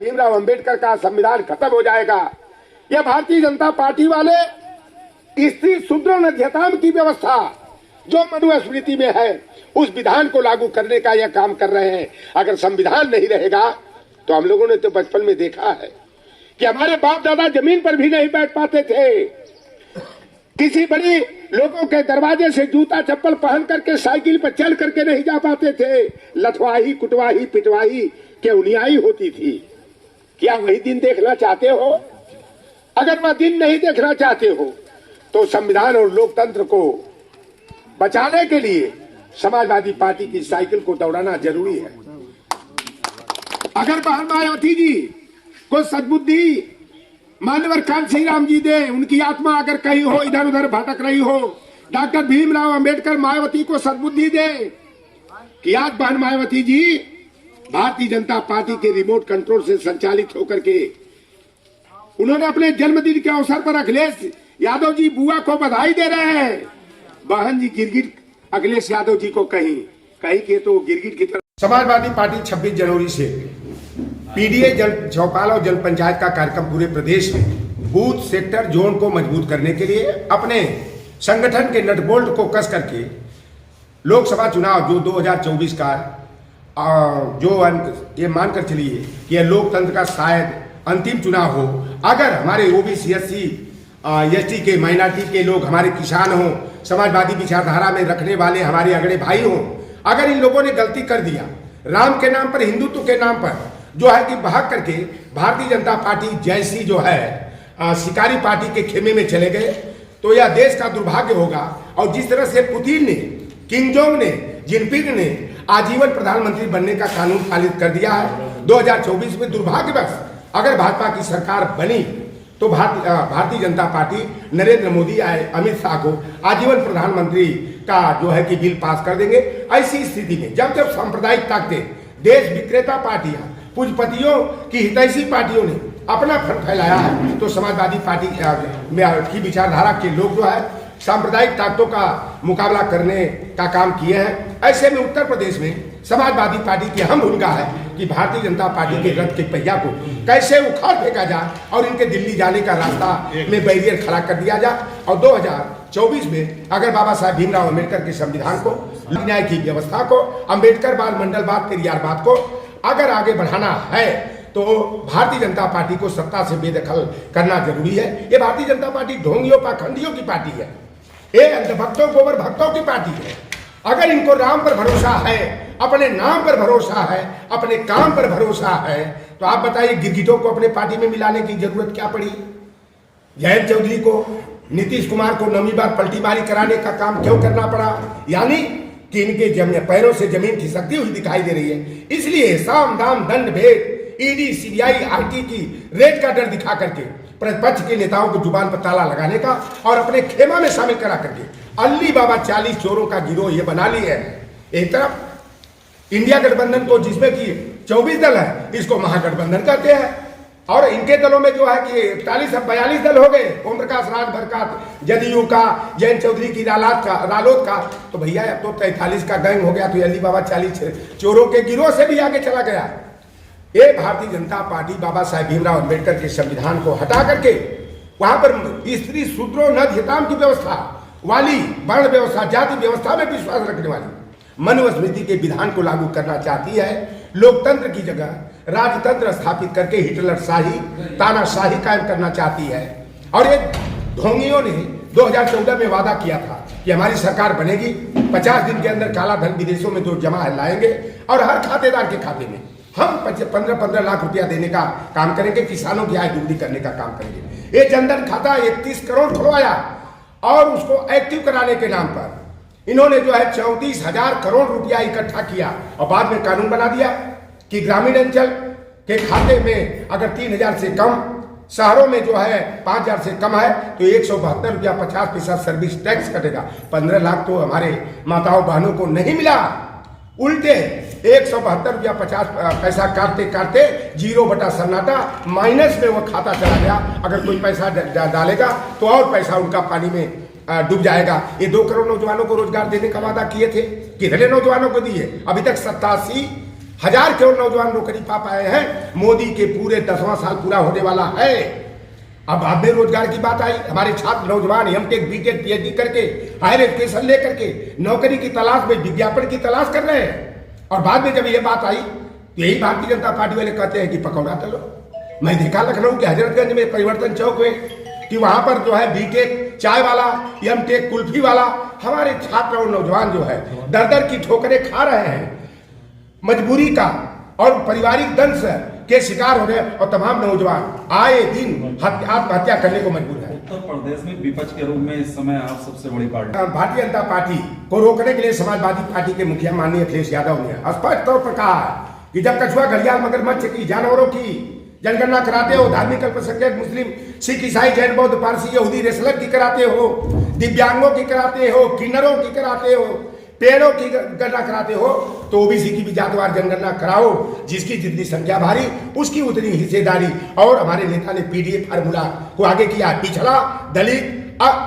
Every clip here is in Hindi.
भीमराव अंबेडकर का संविधान खत्म हो जाएगा। यह भारतीय जनता पार्टी वाले स्त्री शूद्र नध्यताम की व्यवस्था जो मनुस्मृति में है उस विधान को लागू करने का यह काम कर रहे हैं। अगर संविधान नहीं रहेगा तो हम लोगों ने तो बचपन में देखा है कि हमारे बाप दादा जमीन पर भी नहीं बैठ पाते थे। किसी बड़ी लोगों के दरवाजे से जूता चप्पल पहन करके साइकिल पर चल करके नहीं जा पाते थे। लठवाही कुटवाही पिटवाही के उनियाई होती थी। क्या वही दिन देखना चाहते हो? अगर वह दिन नहीं देखना चाहते हो तो संविधान और लोकतंत्र को बचाने के लिए समाजवादी पार्टी की साइकिल को दौड़ाना जरूरी है। अगर बहन मायावती जी को सद्बुद्धि मान्यवर कांशी राम जी दे, उनकी आत्मा अगर कहीं हो इधर उधर भटक रही हो, डॉक्टर भीमराव अंबेडकर मायावती को सद्बुद्धि दे कि आज बहन मायावती जी भारतीय जनता पार्टी के रिमोट कंट्रोल से संचालित होकर के उन्होंने अपने जन्मदिन के अवसर पर अखिलेश यादव जी बुआ को बधाई दे रहे हैं। बहन जी गिरगिट अखिलेश यादव जी को कहीं के तो गिरगिट की तरफ। समाजवादी पार्टी 26 जनवरी से पीडीए जन चौपाल और जन पंचायत का कार्यक्रम पूरे प्रदेश में बूथ सेक्टर जोन को मजबूत करने के लिए अपने संगठन के नट बोल्ट को कस करके लोकसभा चुनाव जो 2024 का जो ये मानकर चलिए कि यह लोकतंत्र का शायद अंतिम चुनाव हो। अगर हमारे ओबीसी एससी एसटी के माइनॉरिटी के लोग, हमारे किसान हों, समाजवादी विचारधारा में रखने वाले हमारे अगड़े भाई हों, अगर इन लोगों ने गलती कर दिया राम के नाम पर, हिंदुत्व के नाम पर जो है कि भाग करके भारतीय जनता पार्टी जैसी जो है शिकारी पार्टी के खेमे में चले गए तो यह देश का दुर्भाग्य होगा। और जिस तरह से पुतिन ने, किम जोंग ने, जिनपिंग ने आजीवन प्रधानमंत्री बनने का कानून पारित कर दिया है 2024 में, दुर्भाग्यवश अगर भाजपा की सरकार बनी तो भारतीय जनता पार्टी नरेंद्र मोदी अमित शाह को आजीवन प्रधानमंत्री का जो है कि बिल पास कर देंगे। ऐसी स्थिति में जब सांप्रदायिक ताकतें, देश विक्रेता पार्टियां, पूंजीपतियों की हितैषी पार्टियों ने अपना फंड फैलाया है तो समाजवादी पार्टी की विचारधारा के लोग जो है सांप्रदायिक ताकतों का मुकाबला करने का काम किए हैं। ऐसे में उत्तर प्रदेश में समाजवादी पार्टी की अहम भूमिका है कि भारतीय जनता पार्टी के रथ के पहिया को कैसे उखाड़ फेंका जाए और इनके दिल्ली जाने का रास्ता में बैरियर खड़ा कर दिया जाए। और 2024 में अगर बाबा साहब भीमराव अम्बेडकर के संविधान को, न्याय की व्यवस्था को, अम्बेडकरवाद, मंडलवाद, पेरियारवाद को अगर आगे बढ़ाना है तो भारतीय जनता पार्टी को सत्ता से बेदखल करना जरूरी है। ये भारतीय जनता पार्टी ढोंगियों, पाखंडियों की पार्टी है, ये अंधभक्तों, गोबर भक्तों की पार्टी है। अगर इनको राम पर भरोसा है, अपने नाम पर भरोसा है, अपने काम पर भरोसा है तो आप बताइए गिरगिटों को अपने पार्टी में मिलाने की जरूरत क्या पड़ी? जयंत चौधरी को, नीतीश कुमार को नौवीं बार पलटीबारी कराने का काम क्यों करना पड़ा? यानी कि इनके पैरों से जमीन खिसकती हुई दिखाई दे रही है। इसलिए साम दाम दंड भेद, ईडी सीबीआई आरटी की रेड का डर दिखा करके प्रतिपक्ष के नेताओं को जुबान पर ताला लगाने का और अपने खेमा में शामिल करा करके अल्ली बाबा 40 चोरों का गिरोह ये बना ली है। एक तरफ इंडिया गठबंधन को जिसमें कि 24 दल है, इसको महागठबंधन कहते हैं और इनके दलों में जो है कि 41 अब 42 दल हो गए। ओम प्रकाश राजभर का, जदयू का, जयंत चौधरी की रालोद का, तो भैया अब तो 43 का गैंग हो गया तो अल्ली बाबा 40 चोरों के गिरोह से भी आगे चला गया। ये भारतीय जनता पार्टी बाबा साहेब भीमराव अंबेडकर के संविधान को हटा करके वहां पर स्त्री शूद्रो नध्यताम की व्यवस्था वाली, वर्ण व्यवस्था, जाति व्यवस्था में विश्वास रखने वाली मनुस्मृति के विधान को लागू करना चाहती है। लोकतंत्र की जगह राजतंत्र स्थापित करके हिटलर शाही, तानाशाही कायम करना चाहती है। और ये ढोंगियों ने 2014 में वादा किया था कि हमारी सरकार बनेगी, 50 दिन के अंदर काला धन विदेशों में जो जमा है लाएंगे और हर खातेदार के खाते में हम 15-15 लाख रुपया देने का काम करेंगे, किसानों की आय दुगनी करने का काम करेंगे। ये जनधन खाता 31 करोड़ खुलवाया और उसको एक्टिव कराने के नाम पर इन्होंने जो है 34,000 करोड़ रुपया इकट्ठा किया और बाद में कानून बना दिया कि ग्रामीण अंचल के खाते में अगर 3,000 से कम, शहरों में जो है 5,000 से कम है तो 172 रुपया 50% सर्विस टैक्स कटेगा। 15 लाख तो हमारे माताओं बहनों को नहीं मिला, उल्टे 172 रुपया 50 पैसा काटते काटते 0 सन्नाटा, माइनस में वो खाता चला गया। अगर कोई पैसा डालेगा तो और पैसा उनका पानी में डूब जाएगा। ये 2 करोड़ नौजवानों को रोजगार देने का वादा किए थे, कितने नौजवानों को दिए? अभी तक 87 1000 करोड़ नौजवान नौकरी पा पाए हैं। मोदी के पूरे 10वां साल पूरा होने वाला है। अब बाद में रोजगार की बात आई, हमारे छात्र नौजवान एमटेक बीटेक पीएचडी करके हायर एजुकेशन लेकर के नौकरी की तलाश में, विज्ञापन की तलाश कर रहे हैं। और बाद में जब ये बात आई तो यही भारतीय जनता पार्टी वाले कहते हैं कि पकौड़ा तलो। मैं देखा लखनऊ के हजरतगंज में परिवर्तन चौक में कि वहां पर जो है बीटेक चाय वाला, एमटेक कुल्फी वाला, हमारे छात्र और नौजवान जो है दर दर की ठोकरें खा रहे हैं, मजबूरी का और पारिवारिक दंश के शिकार हो रहे हैं। और तमाम नौजवान आए दिन आत्महत्या करने को मजबूर है। उत्तर प्रदेश में विपक्ष के रूप में इस समय आप सबसे बड़ी पार्टी, भारतीय जनता पार्टी को रोकने के लिए समाजवादी पार्टी के मुखिया माननीय अखिलेश यादव ने स्पष्ट तौर पर कहा है कि जब कछुआ, घड़ियाल, मगरमच्छ की, जानवरों की जनगणना कराते हो, धार्मिक अल्पसंख्यक मुस्लिम, सिख, ईसाई, जैन, बौद्ध, पारसी, यहूदी, रेसलर की कराते हो, दिव्यांगों की कराते हो, किन्नरों की कराते हो, पेड़ों की गणना कराते हो, तो ओबीसी की भी जातवार जनगणना कराओ। जिसकी जितनी संख्या भारी उसकी उतनी हिस्सेदारी। और हमारे नेता ने पीडीए फार्मूला को आगे किया। पिछड़ा, दलित,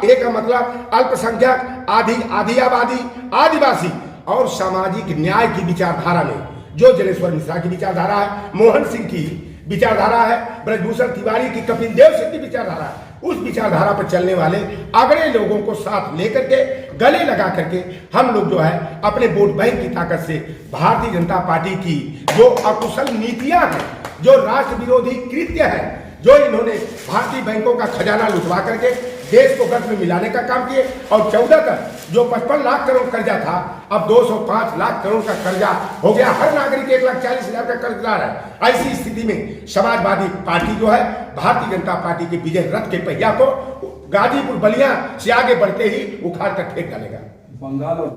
एक मतलब अल्पसंख्यक, आधी आबादी, आदिवासी और सामाजिक न्याय की विचारधारा में जो जलेश्वर मिश्रा की विचारधारा है, मोहन सिंह की विचारधारा है, ब्रजभूषण तिवारी की, कपिल देव सिंह की विचारधारा है, उस विचारधारा पर चलने वाले अगले लोगों को साथ लेकर के, गले लगा करके हम लोग जो है अपने वोट बैंक की ताकत से भारतीय जनता पार्टी की जो अकुशल नीतियां हैं, जो राष्ट्र विरोधी कृत्य है, जो इन्होंने भारतीय बैंकों का खजाना लुटवा करके देश को गर्द में मिलाने का काम किए, और 14 तक जो 55 लाख करोड़ कर्जा था अब 205 लाख करोड़ का कर्जा हो गया। हर नागरिक 1,40,000 का कर्जदार है। ऐसी स्थिति में समाजवादी पार्टी जो है भारतीय जनता पार्टी के विजय रथ के पहिया को गाजीपुर बलिया से आगे बढ़ते ही उखाड़ कर फेंक डालेगा। बंगाल